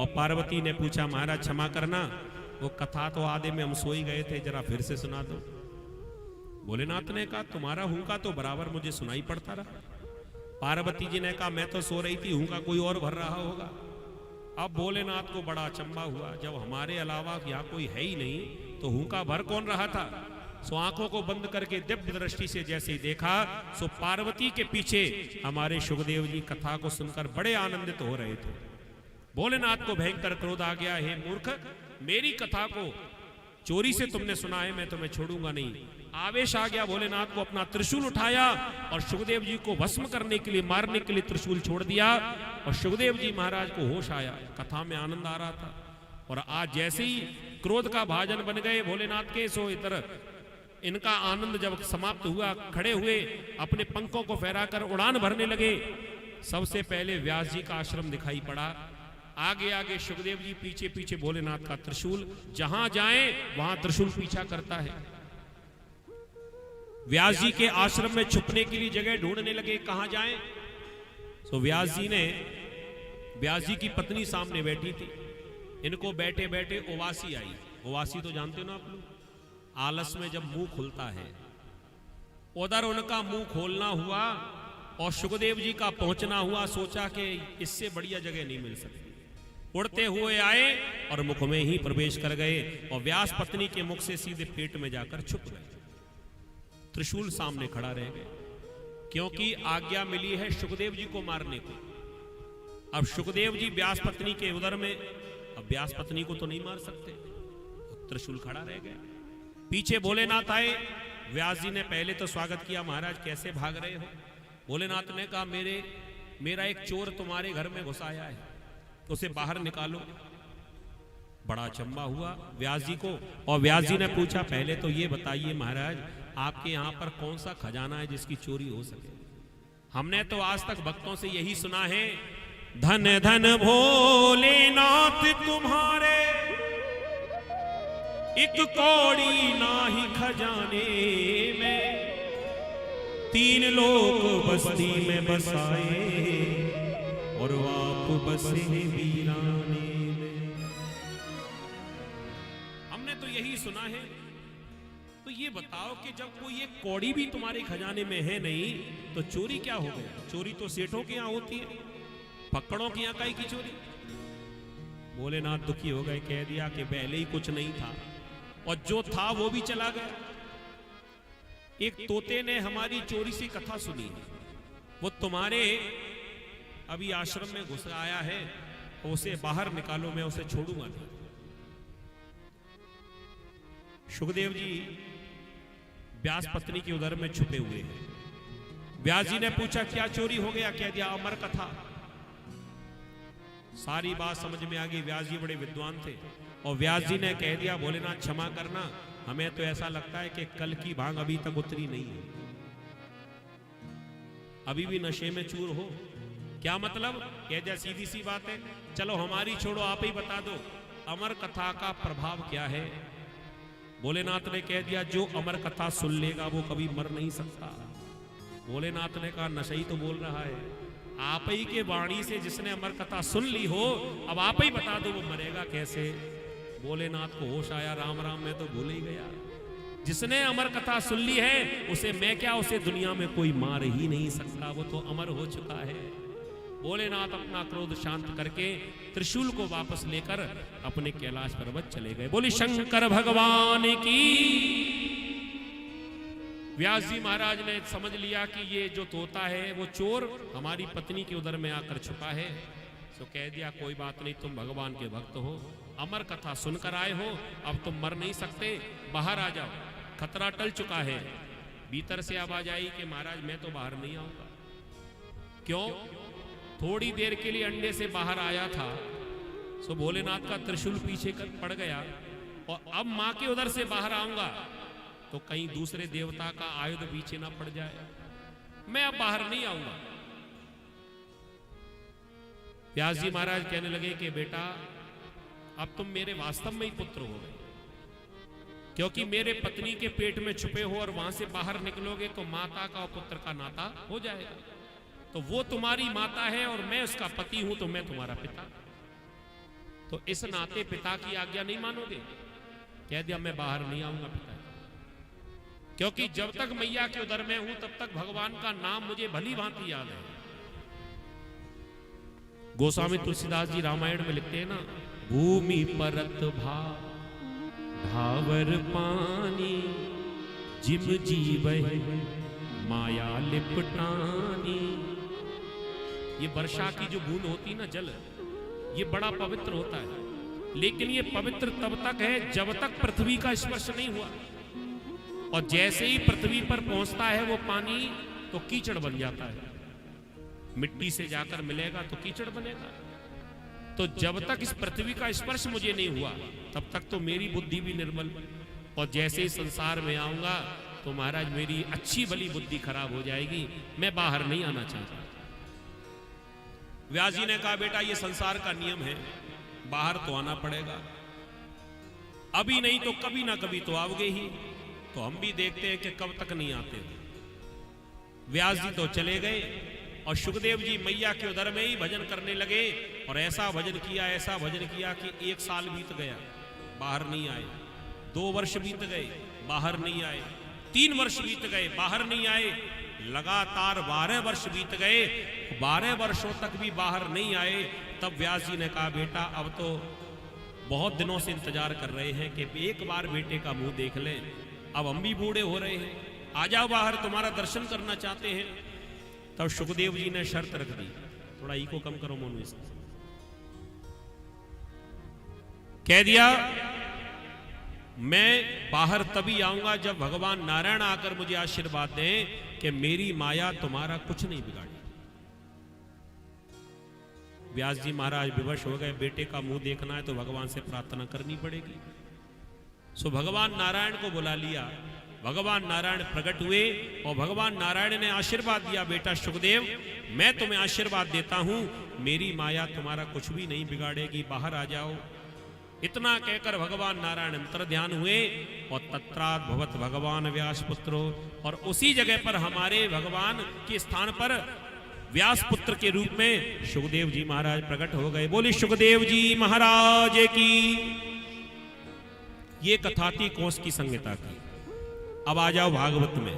और पार्वती ने पूछा महाराज क्षमा करना, वो कथा तो आधे में हम सो ही गए थे, जरा फिर से सुना दो। भोलेनाथ ने कहा तुम्हारा हुंका तो बराबर मुझे सुनाई पड़ता रहा। पार्वती जी ने कहा मैं तो सो रही थी, हुंका कोई और भर रहा होगा। अब भोलेनाथ को बड़ा अचंभा हुआ, जब हमारे अलावा यहाँ कोई है ही नहीं तो हुंका भर कौन रहा था। सो आंखों को बंद करके दिव्य दृष्टि से जैसे ही देखा, सो पार्वती के पीछे हमारे सुखदेव जी कथा को सुनकर बड़े आनंदित हो रहे थे। भोलेनाथ को भयंकर क्रोध आ गया, हे मूर्ख, मेरी कथा को चोरी से तुमने सुना है, मैं तुम्हें छोड़ूंगा नहीं। आवेश आ गया, भोलेनाथ को अपना त्रिशूल उठाया और सुखदेव जी को भस्म करने के लिए, मारने के लिए त्रिशूल छोड़ दिया। और सुखदेव जी महाराज को होश आया, कथा में आनंद आ रहा था। और आज जैसे ही क्रोध का भाजन बन गए भोलेनाथ के, सो इधर इनका आनंद जब समाप्त हुआ, खड़े हुए अपने पंखों को फहराकर उड़ान भरने लगे। सबसे पहले व्यास जी का आश्रम दिखाई पड़ा, आगे आगे सुखदेव जी, पीछे पीछे भोलेनाथ का त्रिशूल, जहां जाए वहां त्रिशूल पीछा करता है। व्यास जी के आश्रम में छुपने के लिए जगह ढूंढने लगे, कहां जाएं। तो व्यास जी की पत्नी सामने बैठी थी, इनको बैठे बैठे उवासी आई। उवासी तो जानते हो ना आप लोग, आलस में जब मुंह खुलता है, उधर उनका मुंह खोलना हुआ और सुखदेव जी का पहुंचना हुआ। सोचा कि इससे बढ़िया जगह नहीं मिल सकती, उड़ते हुए आए और मुख में ही प्रवेश कर गए और व्यास पत्नी के मुख से सीधे पेट में जाकर छुप गए। त्रिशूल सामने खड़ा रह गए, क्योंकि आज्ञा मिली है सुखदेव जी को मारने को। अब सुखदेव जी व्यास पत्नी के उदर में, अब व्यास पत्नी को तो नहीं मार सकते, त्रिशूल खड़ा रह गया। पीछे भोलेनाथ आए, व्यास जी ने पहले तो स्वागत किया, महाराज कैसे भाग रहे हो। भोलेनाथ ने कहा मेरा एक चोर तुम्हारे घर में घुस आया है, उसे बाहर निकालो। बड़ा अचंभा हुआ व्यास जी को, और व्यास जी ने पूछा पहले तो ये बताइए महाराज, आपके यहाँ पर कौन सा खजाना है जिसकी चोरी हो सके। हमने तो आज तक भक्तों से यही सुना है, धन धन भोलेनाथ तुम्हारे, एक कौड़ी नाही खजाने में, तीन लोग बस्ती में बसाए और आप बसे वीराने में। हमने तो यही सुना है। तो ये बताओ कि जब कोई एक कौड़ी भी तुम्हारे खजाने में है नहीं, तो चोरी क्या हो गया। चोरी तो सेठों के यहाँ होती है, पकड़ों के यहाँ काई की चोरी। भोलेनाथ दुखी हो गए, कह दिया कि पहले ही कुछ नहीं था और जो था वो भी चला गया। एक तोते ने हमारी चोरी सी कथा सुनी, वो तुम्हारे अभी आश्रम में घुस आया है, उसे बाहर निकालो, मैं उसे छोड़ूंगा नहीं। सुखदेव जी व्यास पत्नी के उदर में छुपे हुए हैं। व्यास जी ने पूछा क्या चोरी हो गया, कह दिया अमर कथा। सारी बात समझ में आ गई। व्यास जी बड़े विद्वान थे और व्यास जी ने कह दिया भोलेनाथ क्षमा करना, हमें तो ऐसा लगता है कि कल की भांग अभी तक उतरी नहीं है, अभी भी नशे में चूर हो। क्या मतलब, कह दिया सीधी सी बात है, चलो हमारी छोड़ो, आप ही बता दो अमर कथा का प्रभाव क्या है। भोलेनाथ ने कह दिया जो अमर कथा सुन लेगा वो कभी मर नहीं सकता। भोलेनाथ ने कहा नशा ही तो बोल रहा है, आप ही के वाणी से जिसने अमर कथा सुन ली हो, अब आप ही बता दो वो मरेगा कैसे। भोलेनाथ को होश आया, राम राम मैं तो भूल ही गया, जिसने अमर कथा सुन ली है उसे मैं क्या, उसे दुनिया में कोई मार ही नहीं सकता, वो तो अमर हो चुका है। भोलेनाथ अपना क्रोध शांत करके त्रिशूल को वापस लेकर अपने कैलाश पर्वत चले गए। बोली शंकर भगवान की। व्यास जी महाराज ने समझ लिया कि ये जो तोता है वो चोर हमारी पत्नी के उदर में आकर छुपा है। तो कह दिया कोई बात नहीं, तुम भगवान के भक्त हो, अमर कथा सुनकर आए हो, अब तुम मर नहीं सकते, बाहर आ जाओ, खतरा टल चुका है। भीतर से आवाज आई कि महाराज मैं तो बाहर नहीं आऊंगा। क्यों? थोड़ी देर के लिए अंडे से बाहर आया था, सो भोलेनाथ का त्रिशूल पीछे कर पड़ गया, और अब मां के उधर से बाहर आऊंगा तो कहीं दूसरे देवता का आयुध पीछे ना पड़ जाए, मैं अब बाहर नहीं आऊंगा। व्यास जी महाराज कहने लगे कि बेटा अब तुम मेरे वास्तव में ही पुत्र हो गए, क्योंकि मेरे पत्नी के पेट में छुपे हो और वहां से बाहर निकलोगे तो माता का और पुत्र का नाता हो जाएगा। तो वो तुम्हारी माता है और मैं उसका पति हूं, तो मैं तुम्हारा पिता। तो इस नाते पिता की आज्ञा नहीं मानोगे? कह दिया मैं बाहर नहीं आऊंगा पिता, क्योंकि जब तक मैया के उदर में हूं तब तक भगवान का नाम मुझे भली भांति याद है। गोस्वामी तुलसीदास जी रामायण में लिखते हैं ना, भूमि परत भाव ढावर पानी जिम जीवहि माया लिपटानी। ये वर्षा की जो बूंद होती ना, जल, ये बड़ा पवित्र होता है, लेकिन ये पवित्र तब तक है जब तक पृथ्वी का स्पर्श नहीं हुआ। और जैसे ही पृथ्वी पर पहुंचता है वो पानी तो कीचड़ बन जाता है, मिट्टी से जाकर मिलेगा तो कीचड़ बनेगा। तो जब तक इस पृथ्वी का स्पर्श मुझे नहीं हुआ तब तक तो मेरी बुद्धि भी निर्मल, और जैसे ही संसार में आऊंगा तो महाराज मेरी अच्छी भली बुद्धि खराब हो जाएगी, मैं बाहर नहीं आना चाहता। व्यास जी ने कहा बेटा ये संसार का नियम है, बाहर तो आना पड़ेगा, अभी नहीं तो कभी ना कभी तो आओगे ही। तो हम भी देखते हैं कि कब तक नहीं आते। व्यास जी तो चले गए और सुखदेव जी मैया के उदर में ही भजन करने लगे, और ऐसा भजन किया, ऐसा भजन किया कि 1 साल बीत गया, बाहर नहीं आए। 2 वर्ष बीत गए, बाहर नहीं आए। 3 वर्ष बीत गए, बाहर नहीं आए। लगातार 12 वर्ष बीत गए, 12 वर्षों तक भी बाहर नहीं आए। तब व्यास जी ने कहा बेटा अब तो बहुत दिनों से इंतजार कर रहे हैं कि एक बार बेटे का मुंह देख लें, अब हम भी बूढ़े हो रहे हैं, आ जाओ बाहर, तुम्हारा दर्शन करना चाहते हैं। तब सुखदेव जी ने शर्त रख दी, थोड़ा ई को कम करो मोनू, इसका कह दिया मैं बाहर तभी आऊंगा जब भगवान नारायण आकर मुझे आशीर्वाद दें कि मेरी माया तुम्हारा कुछ नहीं बिगाड़ी। व्यास जी महाराज विवश हो गए, बेटे का मुंह देखना है तो भगवान से प्रार्थना करनी पड़ेगी। सो भगवान नारायण को बुला लिया, भगवान नारायण प्रकट हुए और भगवान नारायण ने आशीर्वाद दिया, बेटा सुखदेव मैं तुम्हें आशीर्वाद देता हूं, मेरी माया तुम्हारा कुछ भी नहीं बिगाड़ेगी, बाहर आ जाओ। इतना कहकर भगवान नारायण अंतर ध्यान हुए और तत्रात् भवत भगवान व्यास पुत्रो, और उसी जगह पर हमारे भगवान के स्थान पर व्यास पुत्र के रूप में सुखदेव जी महाराज प्रकट हो गए। बोले सुखदेव जी महाराज की। ये कथा थी कोस की संहिता की। अब आ जाओ भागवत में।